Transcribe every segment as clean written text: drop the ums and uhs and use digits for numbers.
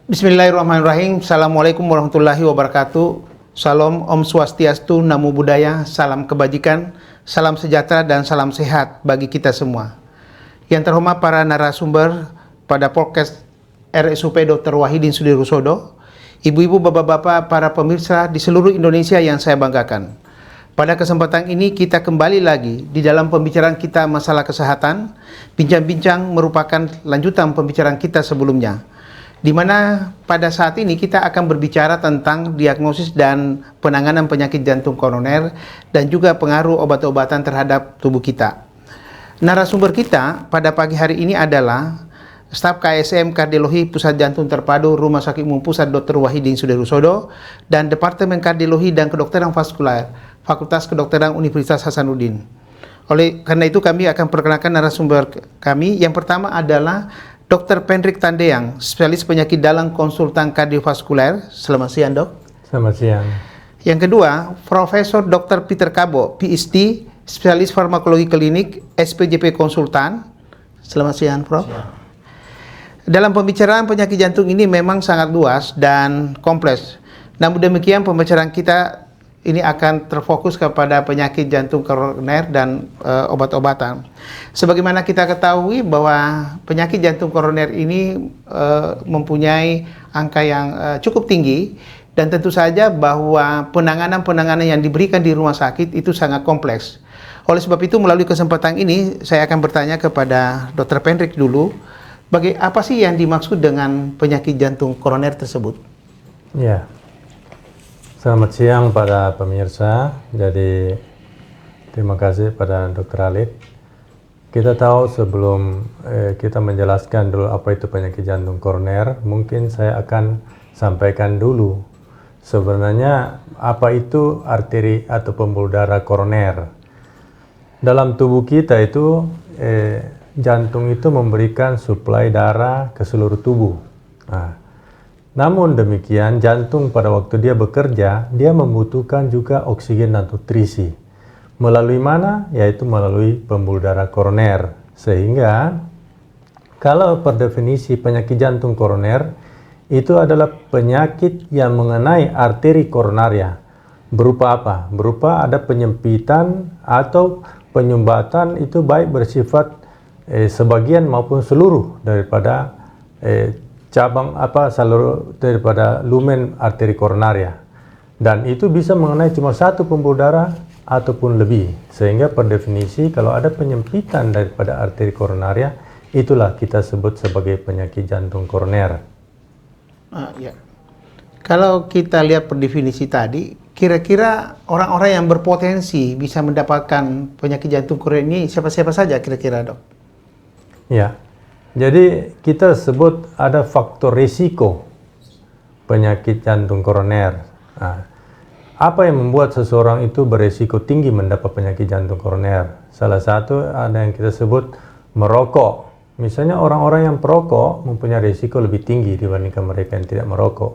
Bismillahirrahmanirrahim. Assalamualaikum warahmatullahi wabarakatuh. Salam, Om Swastiastu, Namo Buddhaya, salam kebajikan, salam sejahtera dan salam sehat bagi kita semua. Yang terhormat para narasumber pada podcast RSUP Dr. Wahidin Sudirosodo, ibu-ibu, bapak-bapak, para pemirsa di seluruh Indonesia yang saya banggakan. Pada kesempatan ini kita kembali lagi di dalam pembicaraan kita masalah kesehatan. Bincang-bincang merupakan lanjutan pembicaraan kita sebelumnya, di mana pada saat ini kita akan berbicara tentang diagnosis dan penanganan penyakit jantung koroner dan juga pengaruh obat-obatan terhadap tubuh kita. Narasumber kita pada pagi hari ini adalah staf KSM Kardiologi Pusat Jantung Terpadu Rumah Sakit Umum Pusat Dr. Wahidin Sudirosodo dan Departemen Kardiologi dan Kedokteran Vaskular Fakultas Kedokteran Universitas Hasanuddin. Oleh karena itu kami akan perkenalkan narasumber kami. Yang pertama adalah Dr. Pendrik Tandeang, spesialis penyakit dalam konsultan kardiovaskuler. Selamat siang, Dok. Selamat siang. Yang kedua, Profesor Dr. Peter Kabo, PhD, spesialis farmakologi klinik, SPJP konsultan. Selamat siang, Prof. Siang. Dalam pembicaraan penyakit jantung ini memang sangat luas dan kompleks. Namun demikian pembicaraan kita ini akan terfokus kepada penyakit jantung koroner dan obat-obatan. Sebagaimana kita ketahui bahwa penyakit jantung koroner ini mempunyai angka yang cukup tinggi, dan tentu saja bahwa penanganan-penanganan yang diberikan di rumah sakit itu sangat kompleks. Oleh sebab itu melalui kesempatan ini saya akan bertanya kepada Dr. Pendrik dulu, apa sih yang dimaksud dengan penyakit jantung koroner tersebut? Ya. Selamat siang para pemirsa. Jadi terima kasih pada Dr. Alif. Kita tahu sebelum kita menjelaskan dulu apa itu penyakit jantung koroner, mungkin saya akan sampaikan dulu sebenarnya apa itu arteri atau pembuluh darah koroner. Dalam tubuh kita itu jantung itu memberikan suplai darah ke seluruh tubuh. Namun demikian, jantung pada waktu dia bekerja, dia membutuhkan juga oksigen dan nutrisi. Melalui mana? Yaitu melalui pembuluh darah koroner. Sehingga, kalau per definisi penyakit jantung koroner, itu adalah penyakit yang mengenai arteri koronaria. Berupa apa? Berupa ada penyempitan atau penyumbatan itu baik bersifat sebagian maupun seluruh daripada seluruh daripada lumen arteri koronaria, dan itu bisa mengenai cuma satu pembuluh darah ataupun lebih, sehingga per definisi kalau ada penyempitan daripada arteri koronaria, itulah kita sebut sebagai penyakit jantung koroner. Ya. Kalau kita lihat per definisi tadi, kira-kira orang-orang yang berpotensi bisa mendapatkan penyakit jantung koroner ini siapa-siapa saja kira-kira, Dok? Ya. Jadi kita sebut ada faktor risiko penyakit jantung koroner. Apa yang membuat seseorang itu beresiko tinggi mendapat penyakit jantung koroner? Salah satu ada yang kita sebut merokok. Misalnya orang-orang yang perokok mempunyai risiko lebih tinggi dibandingkan mereka yang tidak merokok.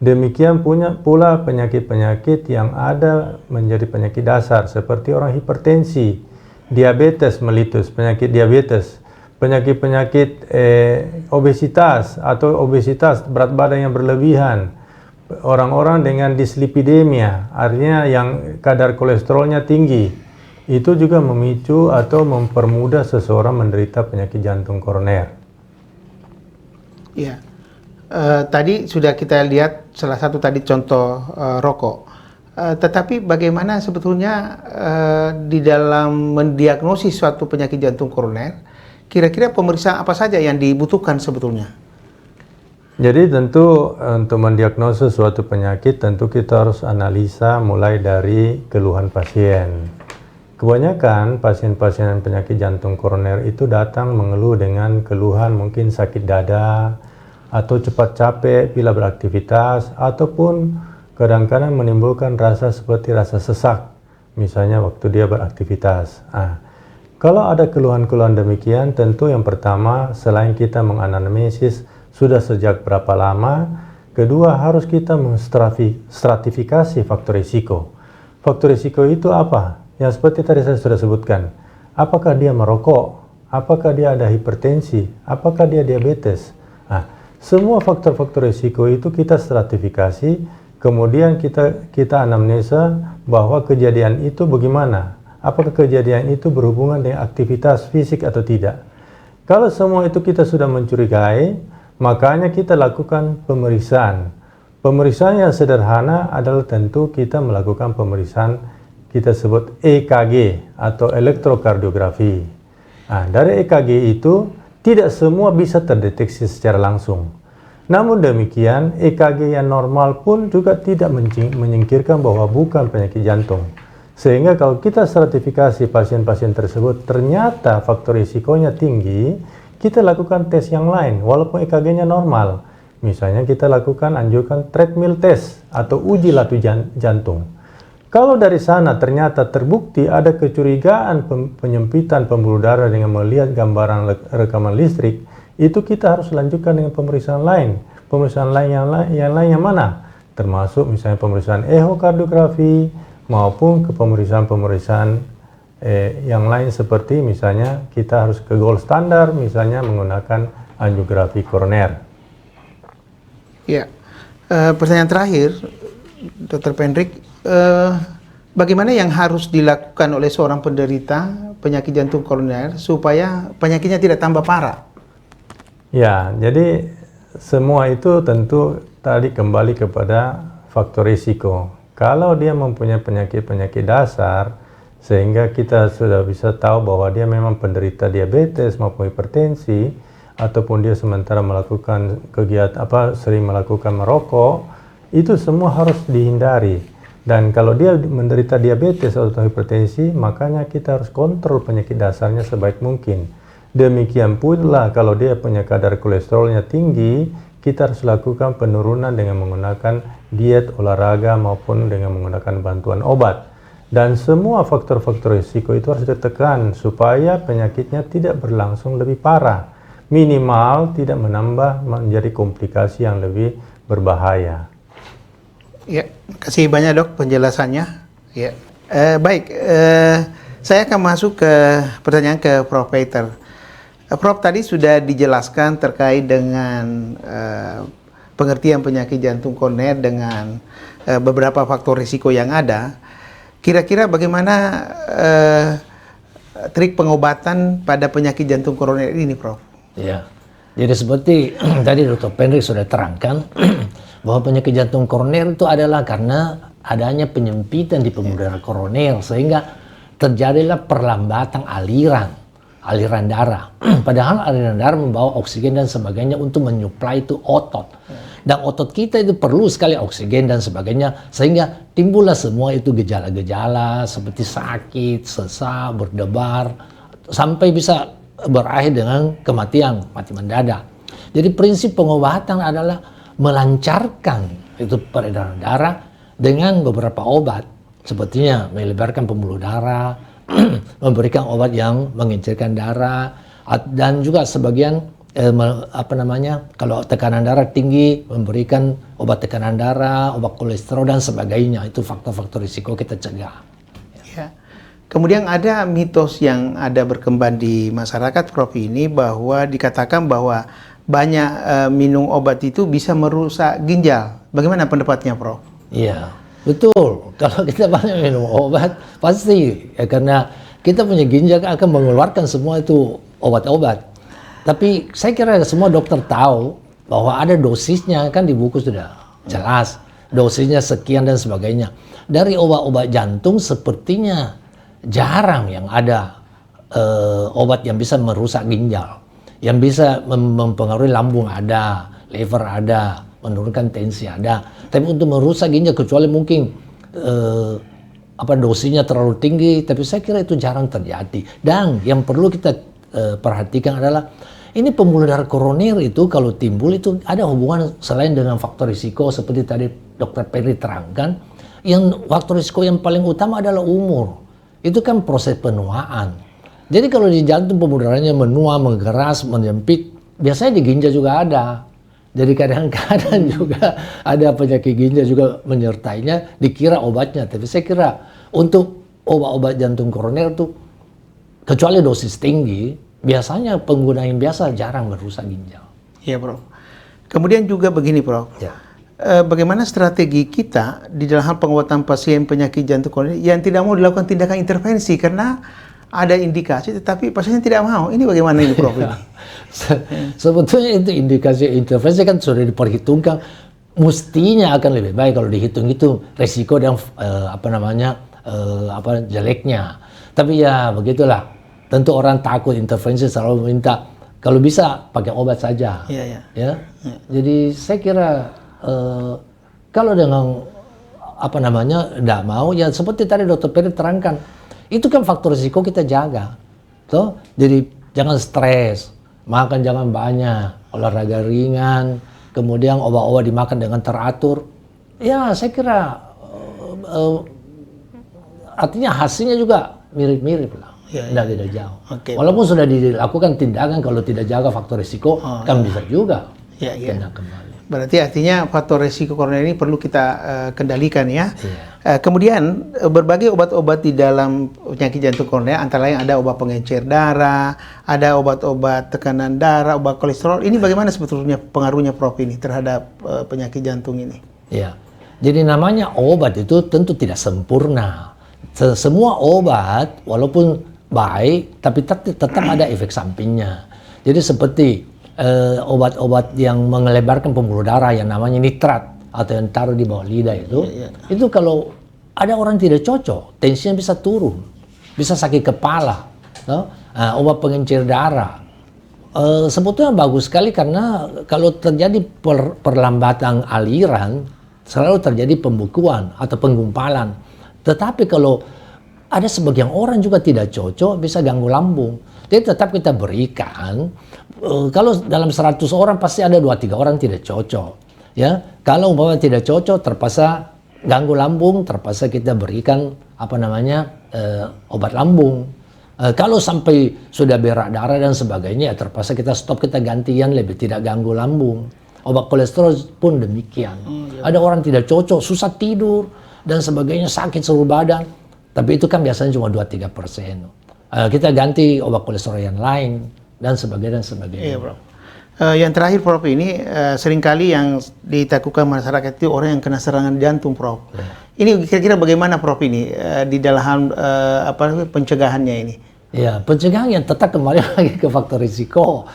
Demikian pula penyakit-penyakit yang ada menjadi penyakit dasar seperti orang hipertensi, diabetes mellitus, penyakit diabetes, penyakit-penyakit obesitas atau obesitas berat badan yang berlebihan, orang-orang dengan dislipidemia, artinya yang kadar kolesterolnya tinggi, itu juga memicu atau mempermudah seseorang menderita penyakit jantung koroner. Iya, tadi sudah kita lihat salah satu tadi contoh rokok. Tetapi bagaimana sebetulnya di dalam mendiagnosis suatu penyakit jantung koroner? Kira-kira pemeriksaan apa saja yang dibutuhkan sebetulnya? Jadi tentu untuk mendiagnosis suatu penyakit tentu kita harus analisa mulai dari keluhan pasien. Kebanyakan pasien-pasien penyakit jantung koroner itu datang mengeluh dengan keluhan mungkin sakit dada atau cepat capek bila beraktivitas, ataupun kadang-kadang menimbulkan rasa seperti rasa sesak misalnya waktu dia beraktivitas. Kalau ada keluhan-keluhan demikian, tentu yang pertama, selain kita menganamnesis sudah sejak berapa lama, kedua harus kita menstratifikasi faktor risiko. Faktor risiko itu apa? Yang seperti tadi saya sudah sebutkan. Apakah dia merokok? Apakah dia ada hipertensi? Apakah dia diabetes? Semua faktor-faktor risiko itu kita stratifikasi, kemudian kita anamnesa bahwa kejadian itu bagaimana. Apakah kejadian itu berhubungan dengan aktivitas fisik atau tidak. Kalau semua itu kita sudah mencurigai, makanya kita lakukan pemeriksaan. Pemeriksaan yang sederhana adalah tentu kita melakukan pemeriksaan kita sebut EKG atau elektrokardiografi. Nah, dari EKG itu tidak semua bisa terdeteksi secara langsung. Namun demikian, EKG yang normal pun juga tidak menyingkirkan bahwa bukan penyakit jantung. Sehingga kalau kita stratifikasi pasien-pasien tersebut ternyata faktor risikonya tinggi, kita lakukan tes yang lain walaupun EKG-nya normal. Misalnya kita anjurkan treadmill test atau uji latu jantung. Kalau dari sana ternyata terbukti ada kecurigaan penyempitan pembuluh darah dengan melihat gambaran rekaman listrik, itu kita harus lanjutkan dengan pemeriksaan lain. Pemeriksaan lain yang lain yang mana? Termasuk misalnya pemeriksaan ehokardiografi maupun ke pemeriksaan yang lain seperti misalnya kita harus ke gold standar, misalnya menggunakan angiografi koroner. Ya, pertanyaan terakhir, Dr. Pendrik, bagaimana yang harus dilakukan oleh seorang penderita penyakit jantung koroner supaya penyakitnya tidak tambah parah? Ya, jadi semua itu tentu tadi kembali kepada faktor risiko. Kalau dia mempunyai penyakit-penyakit dasar, sehingga kita sudah bisa tahu bahwa dia memang penderita diabetes maupun hipertensi, ataupun dia sementara melakukan kegiatan sering melakukan merokok, itu semua harus dihindari. Dan kalau dia menderita diabetes atau hipertensi, makanya kita harus kontrol penyakit dasarnya sebaik mungkin. Demikian pula kalau dia punya kadar kolesterolnya tinggi, kita harus lakukan penurunan dengan menggunakan diet, olahraga maupun dengan menggunakan bantuan obat. Dan semua faktor-faktor risiko itu harus ditekan supaya penyakitnya tidak berlangsung lebih parah. Minimal tidak menambah menjadi komplikasi yang lebih berbahaya. Ya, kasih banyak dok penjelasannya. Ya, baik. Saya akan masuk ke pertanyaan ke Prof. Peter. Prof tadi sudah dijelaskan terkait dengan pengertian penyakit jantung koroner dengan beberapa faktor risiko yang ada. Kira-kira bagaimana trik pengobatan pada penyakit jantung koroner ini, Prof? Ya, jadi seperti tadi Dr. Pendrik sudah terangkan bahwa penyakit jantung koroner itu adalah karena adanya penyempitan di pembuluh darah koroner sehingga terjadilah perlambatan aliran darah. Padahal aliran darah membawa oksigen dan sebagainya untuk menyuplai itu otot. Dan otot kita itu perlu sekali oksigen dan sebagainya, sehingga timbullah semua itu gejala-gejala seperti sakit, sesak, berdebar, sampai bisa berakhir dengan kematian, mati mendadak. Jadi prinsip pengobatan adalah melancarkan itu peredaran darah dengan beberapa obat, sepertinya melebarkan pembuluh darah, memberikan obat yang mengencirkan darah, dan juga sebagian kalau tekanan darah tinggi memberikan obat tekanan darah, obat kolesterol dan sebagainya. Itu faktor-faktor risiko kita cegah. Ya. Kemudian ada mitos yang ada berkembang di masyarakat, Prof, ini bahwa dikatakan bahwa banyak minum obat itu bisa merusak ginjal. Bagaimana pendapatnya, Prof? Iya, betul. Kalau kita banyak minum obat pasti karena kita punya ginjal akan mengeluarkan semua itu obat-obat. Tapi saya kira semua dokter tahu bahwa ada dosisnya, kan di buku sudah jelas dosisnya sekian dan sebagainya. Dari obat-obat jantung sepertinya jarang yang ada obat yang bisa merusak ginjal, yang bisa mempengaruhi lambung ada, liver ada, menurunkan tensi ada. Tapi untuk merusak ginjal kecuali mungkin dosisnya terlalu tinggi, tapi saya kira itu jarang terjadi. Dan yang perlu kita perhatikan adalah ini pembuluh darah koroner itu kalau timbul itu ada hubungan selain dengan faktor risiko seperti tadi Dr. Pendrik terangkan. Yang faktor risiko yang paling utama adalah umur. Itu kan proses penuaan. Jadi kalau di jantung pembuluh darahnya menua, mengeras, menyempit, biasanya di ginjal juga ada. Jadi kadang-kadang juga ada penyakit ginjal juga menyertainya, dikira obatnya. Tapi saya kira untuk obat-obat jantung koroner itu kecuali dosis tinggi, biasanya pengguna yang biasa jarang merusak ginjal. Iya, Bro. Kemudian juga begini, Prof. Ya. Bagaimana strategi kita di dalam hal pengobatan pasien penyakit jantung koroner yang tidak mau dilakukan tindakan intervensi karena ada indikasi, tetapi pasiennya tidak mau. Ini bagaimana ini, Prof? Ini? Sebetulnya itu indikasi intervensi kan sudah diperhitungkan, mestinya akan lebih baik kalau dihitung-hitung resiko dan jeleknya. Tapi ya begitulah. Tentu orang takut intervensi, selalu minta kalau bisa pakai obat saja. Iya. Ya. Jadi saya kira kalau dengan tidak mau, ya seperti tadi Dr. Peri terangkan, itu kan faktor risiko kita jaga. Toh? Jadi jangan stres, makan jangan banyak, olahraga ringan, kemudian obat-obat dimakan dengan teratur. Ya saya kira artinya hasilnya juga mirip-mirip lah. Tidak jauh. Okay. Walaupun sudah dilakukan tindakan, kalau tidak jaga faktor risiko kan bisa juga kena kembali. Berarti artinya faktor risiko koroner ini perlu kita kendalikan ya. Kemudian berbagai obat-obat di dalam penyakit jantung koroner, antara lain ada obat pengencer darah, ada obat-obat tekanan darah, obat kolesterol. Ini bagaimana sebetulnya pengaruhnya, Prof, ini terhadap penyakit jantung ini? Ya, jadi namanya obat itu tentu tidak sempurna. Semua obat walaupun baik, tapi tetap ada efek sampingnya. Jadi seperti obat-obat yang mengelebarkan pembuluh darah yang namanya nitrat atau yang taruh di bawah lidah itu kalau ada orang tidak cocok, tensinya bisa turun, bisa sakit kepala. Obat pengencer darah sebetulnya bagus sekali karena kalau terjadi perlambatan aliran selalu terjadi pembekuan atau penggumpalan. Tetapi kalau ada sebagian orang juga tidak cocok, bisa ganggu lambung. Jadi tetap kita berikan, kalau dalam 100 orang pasti ada 2-3 orang tidak cocok. Ya, kalau umpamanya tidak cocok, terpaksa ganggu lambung, terpaksa kita berikan obat lambung. Kalau sampai sudah berak darah dan sebagainya, ya terpaksa kita stop, kita gantian lebih tidak ganggu lambung. Obat kolesterol pun demikian. Ada orang tidak cocok, susah tidur dan sebagainya, sakit seluruh badan. Tapi itu kan biasanya cuma 2-3%. Kita ganti obat kolesterol yang lain dan sebagainya. Iya, Prof. Yang terakhir, Prof, ini seringkali yang ditakutkan masyarakat itu orang yang kena serangan jantung, Prof. Ini kira-kira bagaimana, Prof, ini di dalam pencegahannya ini? Ya, pencegahan yang tetap kembali lagi ke faktor risiko.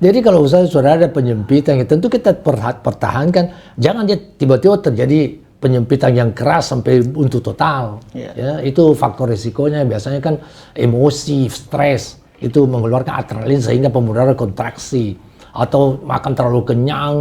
Jadi kalau sudah ada penyempitan, tentu kita pertahankan, jangan dia tiba-tiba terjadi penyempitan yang keras sampai untuk total. Ya, itu faktor risikonya biasanya kan emosi, stres, itu mengeluarkan adrenalin sehingga pembuluh darah kontraksi, atau makan terlalu kenyang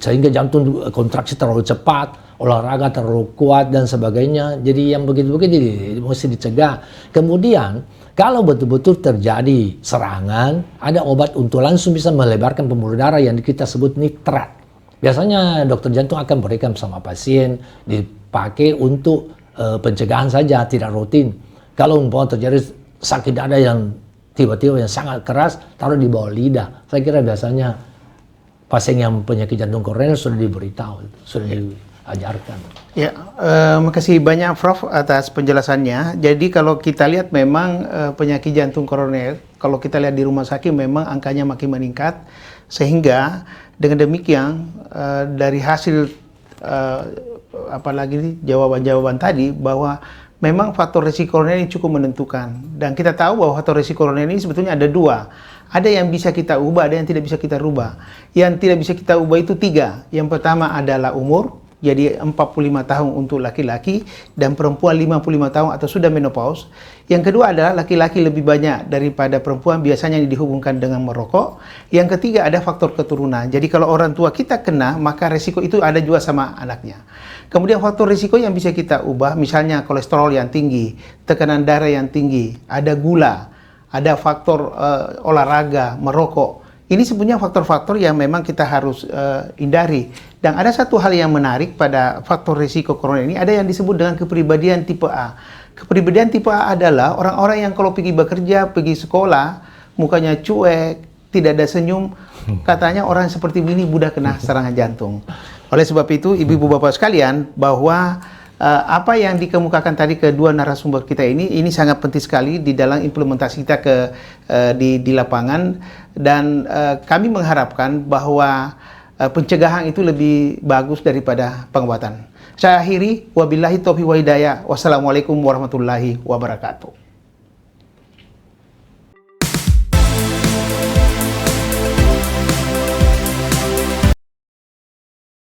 sehingga jantung kontraksi terlalu cepat, olahraga terlalu kuat dan sebagainya. Jadi yang begitu-begitu mesti dicegah. Kemudian kalau betul-betul terjadi serangan, ada obat untuk langsung bisa melebarkan pembuluh darah yang kita sebut nitrat. Biasanya dokter jantung akan berikan sama pasien, dipakai untuk pencegahan saja, tidak rutin. Kalau umpamanya terjadi sakit dada yang tiba-tiba yang sangat keras, taruh di bawah lidah. Saya kira biasanya pasien yang penyakit jantung koroner sudah diberitahu, sudah diajarkan. Ya, makasih banyak, Prof, atas penjelasannya. Jadi kalau kita lihat memang penyakit jantung koroner, kalau kita lihat di rumah sakit memang angkanya makin meningkat, sehingga dengan demikian dari hasil apalagi jawaban-jawaban tadi bahwa memang faktor risiko koroner ini cukup menentukan, dan kita tahu bahwa faktor risiko koroner ini sebetulnya ada dua. Ada yang bisa kita ubah, ada yang tidak bisa kita rubah. Yang tidak bisa kita ubah itu 3. Yang pertama adalah umur, jadi 45 tahun untuk laki-laki dan perempuan 55 tahun atau sudah menopause. Yang kedua adalah laki-laki lebih banyak daripada perempuan, biasanya dihubungkan dengan merokok. Yang ketiga ada faktor keturunan. Jadi kalau orang tua kita kena, maka resiko itu ada juga sama anaknya. Kemudian faktor risiko yang bisa kita ubah, misalnya kolesterol yang tinggi, tekanan darah yang tinggi, ada gula, ada faktor olahraga, merokok. Ini sebenarnya faktor-faktor yang memang kita harus hindari. Dan ada satu hal yang menarik pada faktor risiko koroner ini, ada yang disebut dengan kepribadian tipe A. Kepribadian tipe A adalah orang-orang yang kalau pergi bekerja, pergi sekolah, mukanya cuek, tidak ada senyum, katanya orang seperti ini mudah kena serangan jantung. Oleh sebab itu, ibu-ibu bapak sekalian, bahwa apa yang dikemukakan tadi kedua narasumber kita ini sangat penting sekali di dalam implementasi kita di lapangan, dan kami mengharapkan bahwa pencegahan itu lebih bagus daripada pengobatan. Saya akhiri, wabillahi taufiq wa hidayah. Wassalamualaikum warahmatullahi wabarakatuh.